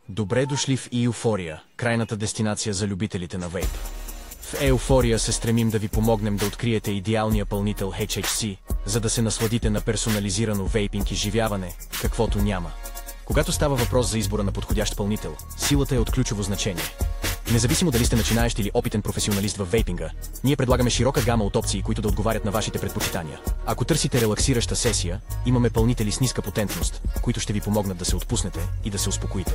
Добре дошли в Еуфория, крайната дестинация за любителите на вейп. В Еуфория се стремим да ви помогнем да откриете идеалния пълнител HHC, за да се насладите на персонализирано вейпинг изживяване, каквото няма. Когато става въпрос за избора на подходящ пълнител, силата е от ключово значение. Независимо дали сте начинаещ или опитен професионалист във вейпинга, ние предлагаме широка гама от опции, които да отговарят на вашите предпочитания. Ако търсите релаксираща сесия, имаме пълнители с ниска потентност, които ще ви помогнат да се отпуснете и да се успокоите.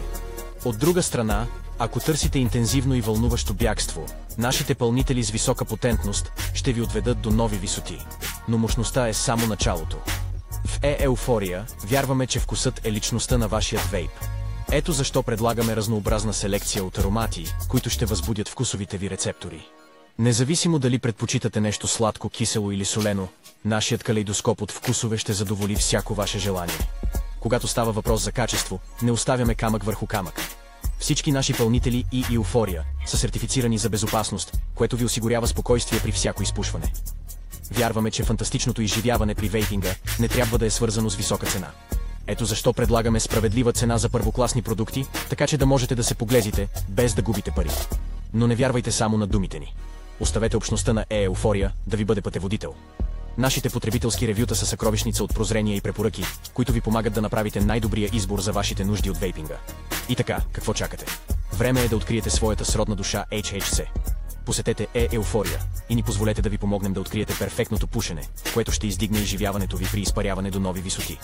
От друга страна, ако търсите интензивно и вълнуващо бягство, нашите пълнители с висока потентност ще ви отведат до нови висоти. Но мощността е само началото. В Еуфория вярваме, че вкусът е личността на вашия вейп. Ето защо предлагаме разнообразна селекция от аромати, които ще възбудят вкусовите ви рецептори. Независимо дали предпочитате нещо сладко, кисело или солено, нашият калейдоскоп от вкусове ще задоволи всяко ваше желание. Когато става въпрос за качество, не оставяме камък върху камък. Всички наши пълнители и Еуфория са сертифицирани за безопасност, което ви осигурява спокойствие при всяко изпушване. Вярваме, че фантастичното изживяване при вейпинга не трябва да е свързано с висока цена. Ето защо предлагаме справедлива цена за първокласни продукти, така че да можете да се поглезите, без да губите пари. Но не вярвайте само на думите ни. Оставете общността на Еуфория да ви бъде пътеводител. Нашите потребителски ревюта са съкровищница от прозрения и препоръки, които ви помагат да направите най-добрия избор за вашите нужди от вейпинга. И така, какво чакате? Време е да откриете своята сродна душа HHC. Посетете Еуфория и ни позволете да ви помогнем да откриете перфектното пушене, което ще издигне изживяването ви при изпаряване до нови висоти.